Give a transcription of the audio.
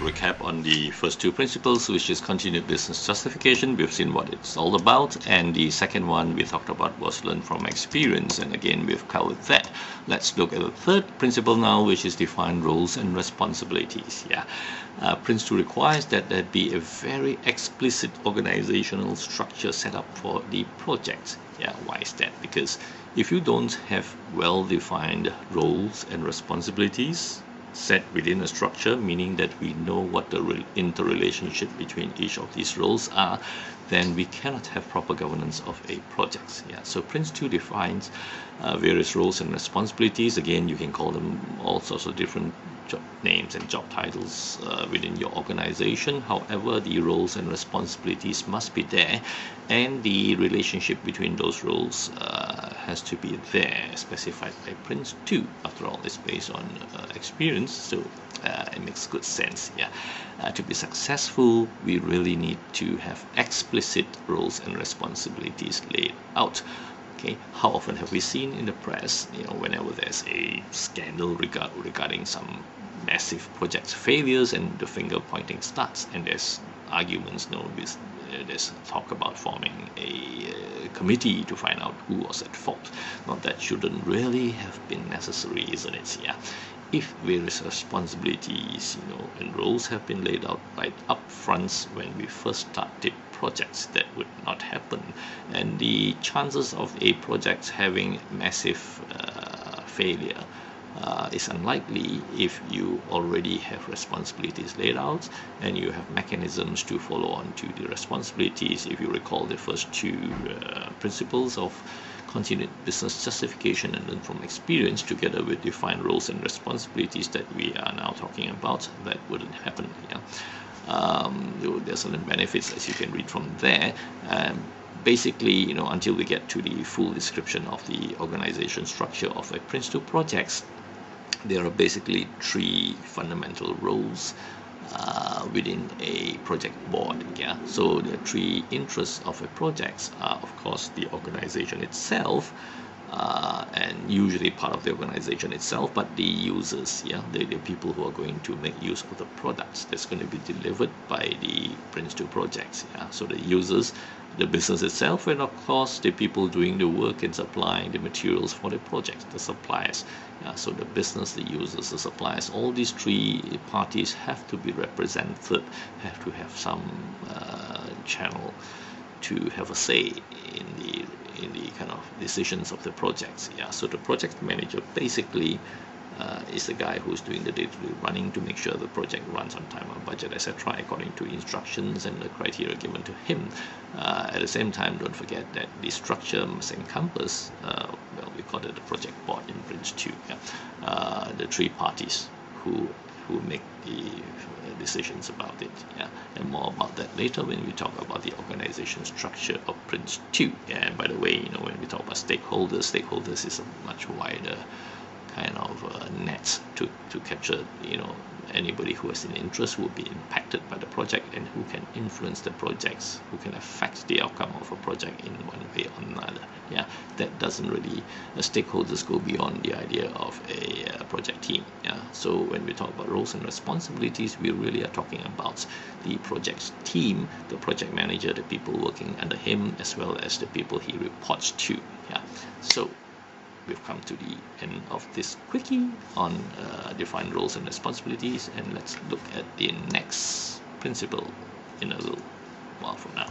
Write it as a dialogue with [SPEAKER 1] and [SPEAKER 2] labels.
[SPEAKER 1] recap on the first two principles, which is continued business justification. We've seen what it's all about, and the second one we talked about was learn from experience, and again we've covered that. Let's look at the third principle now, which is define roles and responsibilities. PRINCE2 requires that there be a very explicit organizational structure set up for the project. Why is that? Because if you don't have well-defined roles and responsibilities set within a structure, meaning that we know what the interrelationship between each of these roles are, then we cannot have proper governance of a project. So PRINCE2 defines various roles and responsibilities. Again, you can call them all sorts of different job names and job titles within your organization. However, the roles and responsibilities must be there, and the relationship between those roles has to be there, specified by PRINCE2. After all, it's based on experience, so it makes good sense. To be successful, we really need to have explicit roles and responsibilities laid out. How often have we seen in the press, whenever there's a scandal regarding some massive project failures, and the finger pointing starts, and there's arguments, there's talk about forming a committee to find out who was at fault. Now that shouldn't really have been necessary, isn't it? If various responsibilities, and roles have been laid out right up front when we first started projects, that would not happen, and the chances of a project having massive failure is unlikely if you already have responsibilities laid out and you have mechanisms to follow on to the responsibilities. If you recall the first two principles of continued business justification and learn from experience, together with defined roles and responsibilities that we are now talking about, that wouldn't happen. There's certain benefits, as you can read from there. Basically, until we get to the full description of the organization structure of a PRINCE2 projects, there are basically three fundamental roles within a project board. So the three interests of a project are, of course, the organization itself, and usually part of the organization itself, but the users, the people who are going to make use of the products that's going to be delivered by the PRINCE2 projects. So the users, the business itself, and of course the people doing the work and supplying the materials for the project, the suppliers. So the business, the users, the suppliers, all these three parties have to be represented, have to have some channel to have a say in the kind of decisions of the projects. So the project manager basically is the guy who's doing the day-to-day running to make sure the project runs on time, on budget, etc., according to instructions and the criteria given to him. At the same time, don't forget that the structure must encompass, we call it the project board in PRINCE2, the three parties who make the decisions about it. And more about that later when we talk about the organization structure of PRINCE2. And by the way, when we talk about stakeholders is a much wider kind of net to capture, anybody who has an interest, who will be impacted by the project and who can influence the projects, who can affect the outcome of a project in one way or another. That doesn't really, stakeholders go beyond the idea of a project team. So when we talk about roles and responsibilities, we really are talking about the project's team, the project manager, the people working under him, as well as the people he reports to. So we've come to the end of this quickie on defined roles and responsibilities, and let's look at the next principle in a little while from now.